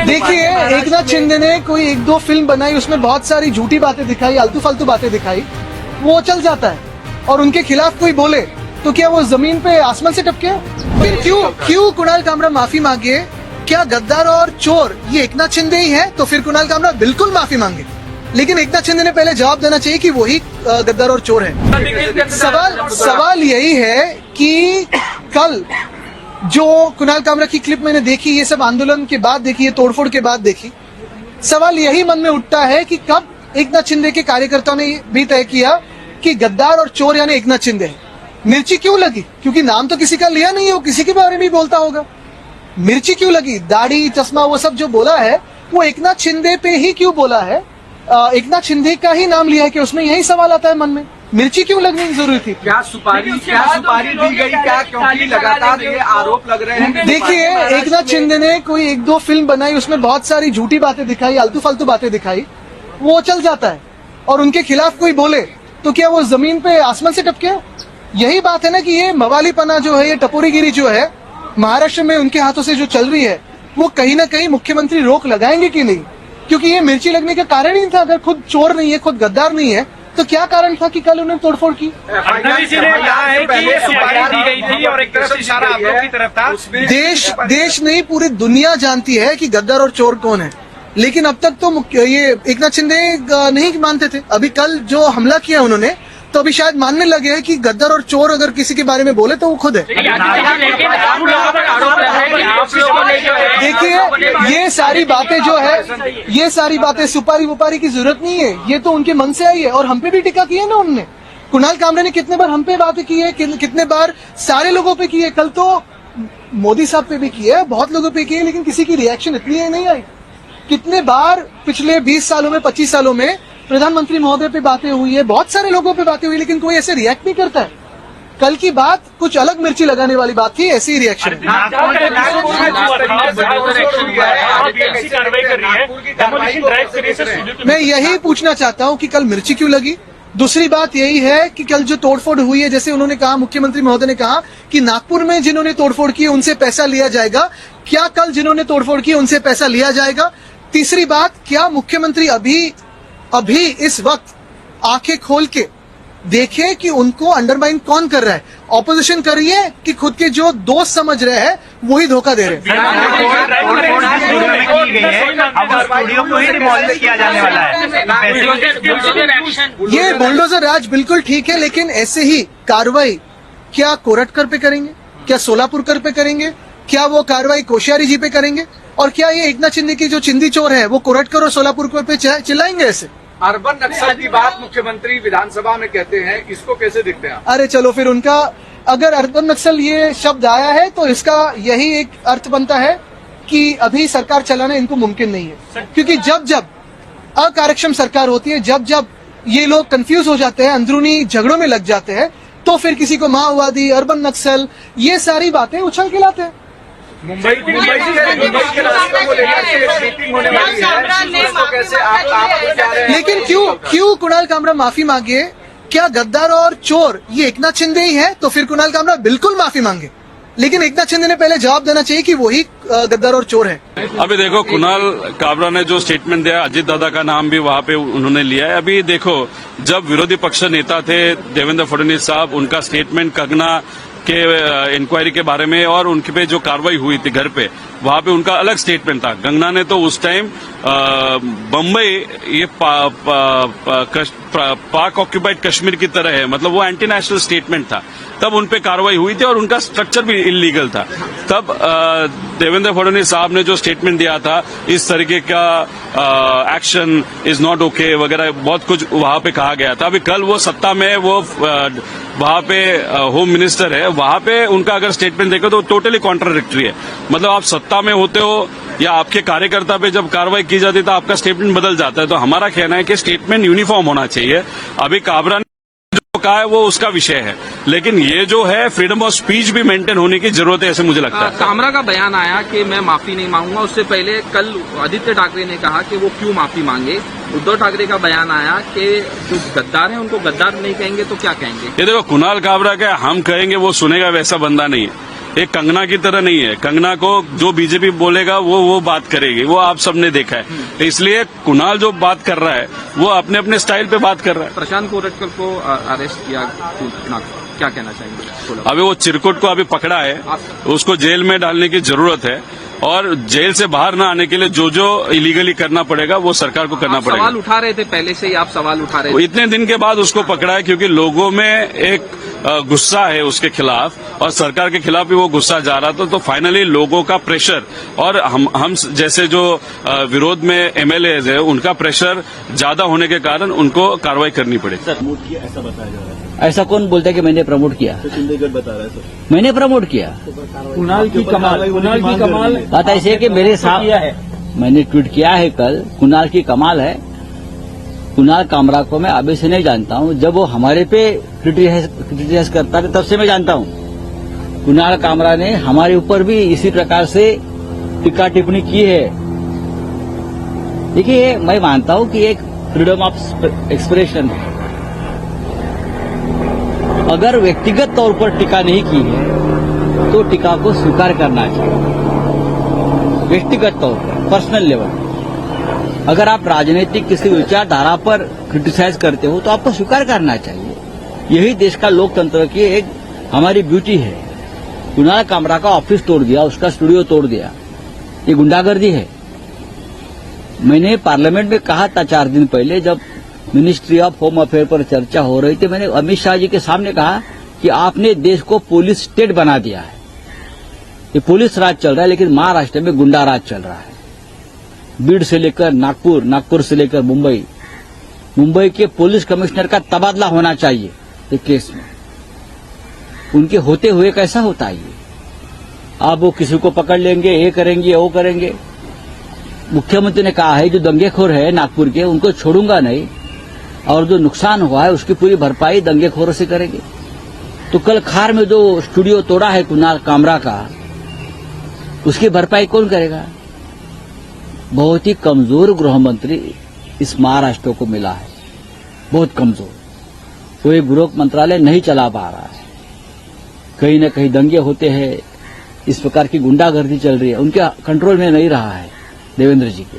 देखिए, एकनाथ शिंदे ने कोई एक दो फिल्म बनाई, उसमें बहुत सारी झूठी बातें दिखाई, आलतू फालतू बातें दिखाई, वो चल जाता है। और उनके खिलाफ कोई बोले तो क्या वो जमीन पे आसमान से टपके? फिर क्यों कुणाल कामरा माफी मांगे? क्या गद्दार और चोर ये एकनाथ शिंदे ही है? तो फिर कुणाल कामरा बिल्कुल माफी मांगे, लेकिन एकनाथ शिंदे ने पहले जवाब देना चाहिए कि वही गद्दार और चोर है। सवाल यही है कि कल जो कुणाल कामरा की क्लिप मैंने देखी, ये सब आंदोलन के बाद देखी, ये तोड़फोड़ के बाद देखी, सवाल यही मन में उठता है कि कब एकनाथ शिंदे के कार्यकर्ताओं ने भी तय किया कि गद्दार और चोर यानी एकनाथ शिंदे है। मिर्ची क्यों लगी? क्योंकि नाम तो किसी का लिया नहीं है, वो किसी के बारे में ही बोलता होगा। मिर्ची क्यों लगी? दाढ़ी, चश्मा, वो सब जो बोला है वो एकनाथ शिंदे पे ही क्यों बोला है? एकनाथ शिंदे का ही नाम लिया है कि उसमें यही सवाल आता है मन में। मिर्ची क्यों लगने की जरूरत थी? क्या सुपारी दी गई क्या? क्योंकि लगातार ये आरोप लग रहे हैं। देखिए, एकनाथ शिंदे ने कोई एक दो फिल्म बनाई, उसमें बहुत सारी झूठी बातें दिखाई, आलतू फालतू बातें दिखाई, वो चल जाता है। और उनके खिलाफ कोई बोले तो क्या वो जमीन पे आसमान से टपके? यही बात है ना कि ये मवालीपना जो है, ये टपोरीगिरी जो है महाराष्ट्र में उनके हाथों से जो चल रही है, वो कहीं ना कहीं मुख्यमंत्री रोक लगाएंगे कि नहीं? क्योंकि ये मिर्ची लगने का कारण ही था। अगर खुद चोर नहीं है, खुद गद्दार नहीं है, तो क्या कारण था कि कल उन्होंने तोड़फोड़ की? देश नहीं, पूरी दुनिया जानती है कि गद्दार और चोर कौन है, लेकिन अब तक तो ये एकनाथ शिंदे नहीं मानते थे। अभी कल जो हमला किया उन्होंने, तो अभी शायद मानने लगे हैं कि गद्दार और चोर अगर किसी के बारे में बोले तो वो खुद है। देखिए, ये सारी बातें जो है, ये सारी बातें सुपारी वुपारी की जरूरत नहीं है, ये तो उनके मन से आई है। और हम पे भी टिक्का की है ना उन्होंने। कुणाल कामरा ने कितने बार हम पे बातें की है, कितने बार सारे लोगों पे की है। कल तो मोदी साहब पे भी की है, बहुत लोगों पे की है, लेकिन किसी की रिएक्शन इतनी नहीं आई। कितने बार पिछले 20 सालों में, 25 सालों में प्रधानमंत्री महोदय पे बातें हुई है, बहुत सारे लोगों पे बातें हुई, लेकिन कोई ऐसे रिएक्ट नहीं करता है। कल की बात कुछ अलग मिर्ची लगाने वाली बात थी, ऐसी ही रिएक्शन है। मैं यही पूछना चाहता हूं कि कल मिर्ची क्यों लगी। दूसरी बात यही है कि कल जो तोड़फोड़ हुई है, जैसे उन्होंने कहा, मुख्यमंत्री महोदय ने कहा कि नागपुर में जिन्होंने तोड़फोड़ की उनसे पैसा लिया जाएगा। क्या कल जिन्होंने तोड़फोड़ की उनसे पैसा लिया जाएगा? तीसरी बात, क्या मुख्यमंत्री अभी इस वक्त आंखें खोल के देखे कि उनको अंडरमाइन कौन कर रहा है? ऑपोजिशन कर रही है कि खुद के जो दोस्त समझ रहे हैं वही धोखा दे रहे हैं? ये बुलडोजर राज बिल्कुल ठीक है, लेकिन ऐसे ही कार्रवाई क्या कोरटकर पे करेंगे? क्या सोलापुरकर पे करेंगे? क्या वो कार्रवाई कोश्यारी जी पे करेंगे? और क्या ये एकनाथ शिंदे की जो चिंदी चोर है वो कोरटकर और सोलापुर पे चिल्लाएंगे ऐसे? अर्बन नक्सल की बात मुख्यमंत्री विधानसभा में कहते हैं, इसको कैसे देखते हैं आप? अरे चलो, फिर उनका अगर अर्बन नक्सल ये शब्द आया है तो इसका यही एक अर्थ बनता है कि अभी सरकार चलाना इनको मुमकिन नहीं है। क्योंकि जब अकार्यक्षम सरकार होती है, जब ये लोग कंफ्यूज हो जाते हैं, अंदरूनी झगड़ों में लग जाते हैं, तो फिर किसी को माओवादी, अर्बन नक्सल, ये सारी बातें उछल के लाते हैं। मुंबई के रास्ते को लेकर मीटिंग होने वाली है, इसको कैसे आप लेकिन क्यों कुणाल कामरा माफी मांगे? क्या गद्दार और चोर ये एकनाथ शिंदे ही है? तो फिर कुणाल कामरा बिल्कुल माफी मांगे, लेकिन एकनाथ शिंदे ने पहले जवाब देना चाहिए कि वही गद्दार और चोर है। अभी देखो, कुणाल कामरा ने जो स्टेटमेंट दिया, अजीत दादा का नाम भी वहां पे उन्होंने लिया है। अभी देखो, जब विरोधी पक्ष नेता थे देवेंद्र फडणवीस साहब, उनका स्टेटमेंट कंगना के इंक्वायरी के बारे में और उनके पे जो कार्रवाई हुई थी घर पे, वहां पे उनका अलग स्टेटमेंट था। कंगना ने तो उस टाइम बम्बई ये पाक ऑक्यूपाइड कश्मीर की तरह है, मतलब वो एंटी नेशनल स्टेटमेंट था। तब उन पे कार्रवाई हुई थी और उनका स्ट्रक्चर भी इलीगल था। तब देवेंद्र फडणवीस साहब ने जो स्टेटमेंट दिया था, इस तरीके का एक्शन इज नॉट ओके वगैरह, बहुत कुछ वहां पे कहा गया था। अभी कल वो सत्ता में, वो वहां पे होम मिनिस्टर है, वहां पे उनका अगर स्टेटमेंट देखो तो टोटली कॉन्ट्राडिक्टरी है। मतलब आप सत्ता में होते हो या आपके कार्यकर्ता पे जब कार्रवाई की जाती है तो आपका स्टेटमेंट बदल जाता है। तो हमारा कहना है कि स्टेटमेंट यूनिफॉर्म होना चाहिए। अभी काबरा ने जो कहा है वो उसका विषय है, लेकिन ये जो है फ्रीडम ऑफ स्पीच भी मेंटेन होने की जरूरत है, ऐसे मुझे लगता है। कामरा का बयान आया कि मैं माफी नहीं मांगूंगा। उससे पहले कल आदित्य ठाकरे ने कहा कि वो क्यों माफी मांगे। उद्धव ठाकरे का बयान आया कि जो गद्दार हैं उनको गद्दार नहीं कहेंगे तो क्या कहेंगे? ये देखो, कुणाल कामरा का हम कहेंगे वो सुनेगा वैसा बंदा नहीं है। एक कंगना की तरह नहीं है। कंगना को जो बीजेपी बोलेगा वो बात करेगी, वो आप सबने देखा है। इसलिए कुणाल जो बात कर रहा है वो अपने अपने स्टाइल पे बात कर रहा है। प्रशांत कोरटकर को अरेस्ट किया, क्या कहना चाहेंगे? अभी वो चिरकुट को अभी पकड़ा है, उसको जेल में डालने की जरूरत है और जेल से बाहर ना आने के लिए जो जो इलीगली करना पड़ेगा वो सरकार को करना पड़ेगा। सवाल उठा रहे थे पहले से ही, आप सवाल उठा रहे थे। इतने दिन के बाद उसको पकड़ा है क्योंकि लोगों में एक गुस्सा है उसके खिलाफ और सरकार के खिलाफ भी वो गुस्सा जा रहा था। तो फाइनली लोगों का प्रेशर और हम जैसे जो विरोध में एमएलए है उनका प्रेशर ज्यादा होने के कारण उनको कार्रवाई करनी पड़ी। प्रमोट किया ऐसा बताया जा रहा है। ऐसा कौन बोलता है कि मैंने प्रमोट किया? तो शिंदेगढ़ बता रहा है सर। मैंने प्रमोट किया? कुणाल की कमाल बात ऐसी है कि मेरे साथ मैंने ट्वीट किया है कल, कुणाल की कमाल है। कुणाल कामरा को मैं अभी से नहीं जानता हूं, जब वो हमारे पे क्रिटिसाइज करता था तब से मैं जानता हूं। कुणाल कामरा ने हमारे ऊपर भी इसी प्रकार से टीका टिप्पणी की है। देखिए, मैं मानता हूं कि एक फ्रीडम ऑफ एक्सप्रेशन है। अगर व्यक्तिगत तौर पर टीका नहीं की है तो टीका को स्वीकार करना चाहिए। व्यक्तिगत तौर पर, पर्सनल लेवल, अगर आप राजनीतिक किसी विचारधारा पर क्रिटिसाइज करते हो तो आपको स्वीकार करना चाहिए। यही देश का लोकतंत्र की एक हमारी ब्यूटी है। कुणाल कामरा का ऑफिस तोड़ दिया, उसका स्टूडियो तोड़ दिया, ये गुंडागर्दी है। मैंने पार्लियामेंट में कहा था 4 दिन पहले, जब मिनिस्ट्री ऑफ होम अफेयर पर चर्चा हो रही थी, मैंने अमित शाह जी के सामने कहा कि आपने देश को पुलिस स्टेट बना दिया है। ये पुलिस राज चल रहा है, लेकिन महाराष्ट्र में गुंडा राज चल रहा है। बीड से लेकर नागपुर, नागपुर से लेकर मुंबई, मुंबई के पुलिस कमिश्नर का तबादला होना चाहिए इस केस में। उनके होते हुए कैसा होता है ये? अब वो किसी को पकड़ लेंगे, ये करेंगे, वो करेंगे। मुख्यमंत्री ने कहा है जो दंगेखोर है नागपुर के उनको छोड़ूंगा नहीं, और जो नुकसान हुआ है उसकी पूरी भरपाई दंगेखोरों से करेंगे। तो कल खार में जो स्टूडियो तोड़ा है कुणाल कामरा का, उसकी भरपाई कौन करेगा? बहुत ही कमजोर गृह मंत्री इस महाराष्ट्र को मिला है, बहुत कमजोर। वो एक गृह मंत्रालय नहीं चला पा रहा है। कहीं न कहीं दंगे होते हैं, इस प्रकार की गुंडागर्दी चल रही है, उनके कंट्रोल में नहीं रहा है देवेंद्र जी के।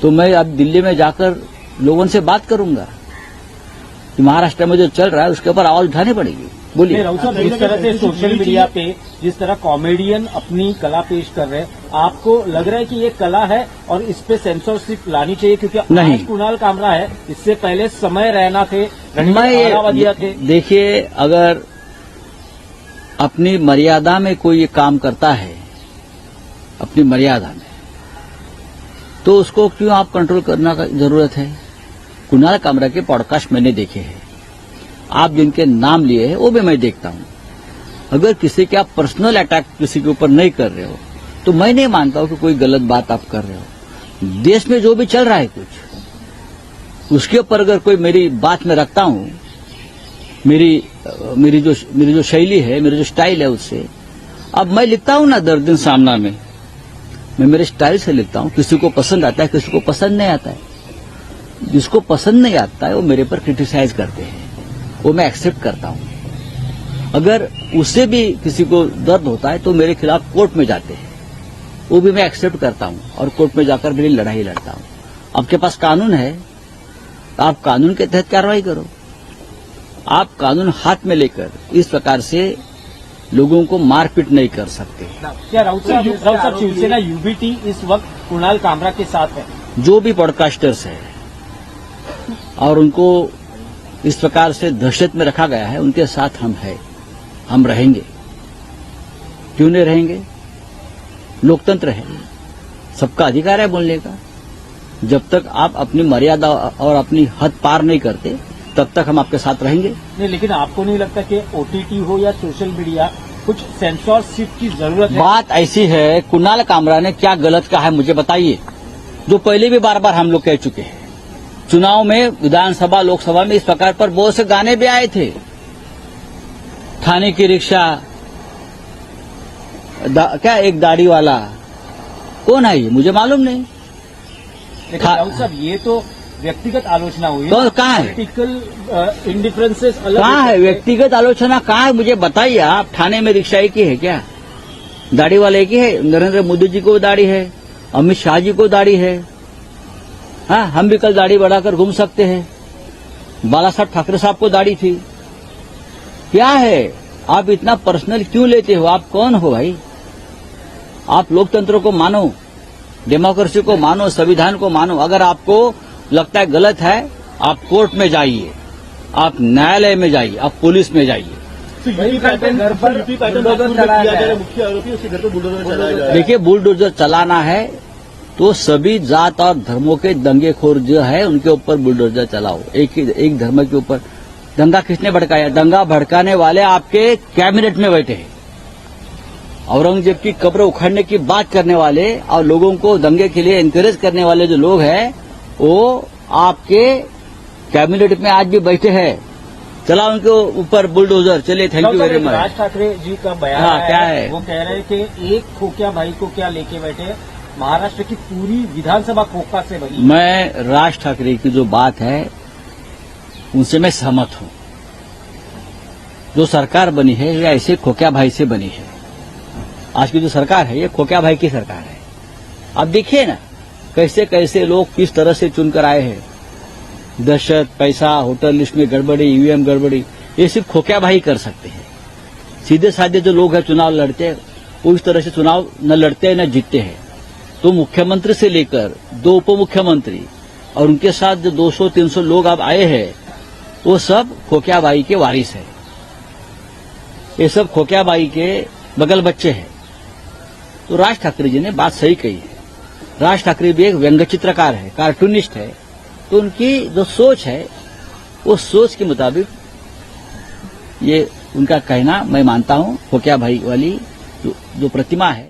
तो मैं अब दिल्ली में जाकर लोगों से बात करूंगा कि महाराष्ट्र में जो चल रहा है उसके ऊपर आवाज उठानी पड़ेगी। बोलिए। राउत साहब, जिस तरह से सोशल मीडिया पे जिस तरह कॉमेडियन अपनी कला पेश कर रहे हैं, आपको लग रहा है कि ये कला है और इस पे सेंसरशिप लानी चाहिए? क्योंकि नहीं, आज कुणाल कामरा है, इससे पहले समय रैना थे, रणजीत थे। देखिए, अगर अपनी मर्यादा में कोई ये काम करता है, अपनी मर्यादा में, तो उसको क्यों आप कंट्रोल करना का जरूरत है? कुणाल कामरा के पॉडकास्ट मैंने देखे हैं, आप जिनके नाम लिए हैं वो भी मैं देखता हूं। अगर किसी के आप पर्सनल अटैक किसी के ऊपर नहीं कर रहे हो तो मैं नहीं मानता हूं कि कोई गलत बात आप कर रहे हो। देश में जो भी चल रहा है कुछ, उसके ऊपर अगर कोई मेरी बात में रखता हूं, मेरी जो शैली है, मेरी जो स्टाइल है, उससे अब मैं लिखता हूं ना दर्द सामना में, मैं मेरे स्टाइल से लिखता हूं। किसी को पसंद आता है, किसी को पसंद नहीं आता है। जिसको पसंद नहीं आता है वो मेरे पर क्रिटिसाइज करते हैं, वो मैं एक्सेप्ट करता हूं। अगर उससे भी किसी को दर्द होता है तो मेरे खिलाफ कोर्ट में जाते हैं, वो भी मैं एक्सेप्ट करता हूं और कोर्ट में जाकर मेरी लड़ाई लड़ता हूं। आपके पास कानून है, आप कानून के तहत कार्रवाई करो। आप कानून हाथ में लेकर इस प्रकार से लोगों को मारपीट नहीं कर सकते। क्या राउत साहब, शिवसेना यूबीटी इस वक्त कुणाल कामरा के साथ है? जो भी पॉडकास्टर्स है और उनको इस प्रकार से दहशत में रखा गया है, उनके साथ हम हैं, हम रहेंगे। क्यों नहीं रहेंगे? लोकतंत्र है, सबका अधिकार है बोलने का। जब तक आप अपनी मर्यादा और अपनी हद पार नहीं करते तब तक हम आपके साथ रहेंगे। नहीं, लेकिन आपको नहीं लगता कि ओटीटी हो या सोशल मीडिया, कुछ सेंसरशिप की जरूरत है? बात ऐसी है, कुणाल कामरा ने क्या गलत कहा है मुझे बताइए, जो पहले भी बार बार हम लोग कह चुके हैं। चुनाव में, विधानसभा लोकसभा में इस प्रकार पर बहुत से गाने भी आए थे। थाने की रिक्शा, क्या एक दाढ़ी वाला, कौन है ये मुझे मालूम नहीं। लेकिन राउत साहब, ये तो व्यक्तिगत आलोचना हुई, तो कहाँ है? पॉलिटिकल इंडिफरेंसेस अलग। कहाँ है व्यक्तिगत आलोचना? कहाँ है मुझे बताइए। आप थाने में रिक्शा की है क्या? दाढ़ी वाले एक ही है, नरेंद्र मोदी जी को दाढ़ी है, अमित शाह जी को दाढ़ी है। हाँ, हम भी कल दाढ़ी बढ़ाकर घूम सकते हैं। बाला साहब ठाकरे साहब को दाढ़ी थी। क्या है, आप इतना पर्सनल क्यों लेते हो? आप कौन हो भाई? आप लोकतंत्र को मानो, डेमोक्रेसी को मानो, संविधान को मानो। अगर आपको लगता है गलत है, आप कोर्ट में जाइए, आप न्यायालय में जाइए, आप पुलिस में जाइए। मुख्य आरोपी उसके घर पर बुलडोजर चलाया जा रहा है। देखिए, बुलडोजर चलाना है तो सभी जात और धर्मों के दंगेखोर जो है उनके ऊपर बुलडोजर चलाओ। एक धर्म के ऊपर दंगा किसने भड़काया? दंगा भड़काने वाले आपके कैबिनेट में बैठे हैं। औरंगजेब की कब्र उखाड़ने की बात करने वाले और लोगों को दंगे के लिए एनकरेज करने वाले जो लोग हैं वो आपके कैबिनेट में आज भी बैठे हैं। चला उनके ऊपर बुलडोजर। चलिए, thank you very much. Raj Thackeray ji का बयान हाँ, आया क्या है? वो कह रहे हैं कि एक खोखिया भाई को क्या लेके बैठे, महाराष्ट्र की पूरी विधानसभा खोखा से भरी। मैं राज ठाकरे की जो बात है उनसे मैं सहमत हूं। जो सरकार बनी है ये ऐसे खोखिया भाई से बनी है। आज की जो सरकार है ये खोखिया भाई की सरकार है। आप देखिए ना कैसे कैसे लोग किस तरह से चुनकर आए हैं। दहशत, पैसा, होटल लिस्ट में गड़बड़ी, ईवीएम गड़बड़ी, ये सिर्फ खोखिया भाई कर सकते हैं। सीधे साधे जो लोग हैं चुनाव लड़ते हैं वो इस तरह से चुनाव न लड़ते हैं न जीतते हैं। तो मुख्यमंत्री से लेकर 2 उप मुख्यमंत्री और उनके साथ जो 200-300 लोग अब आए हैं वो सब खोखिया भाई के वारिस हैं। ये सब खोखिया भाई के बगल बच्चे हैं। तो राज ठाकरे जी ने बात सही कही है। राज ठाकरे भी एक व्यंग्य चित्रकार है, कार्टूनिस्ट है। तो उनकी जो सोच है वो सोच के मुताबिक ये उनका कहना मैं मानता हूं। खोखिया भाई वाली जो प्रतिमा है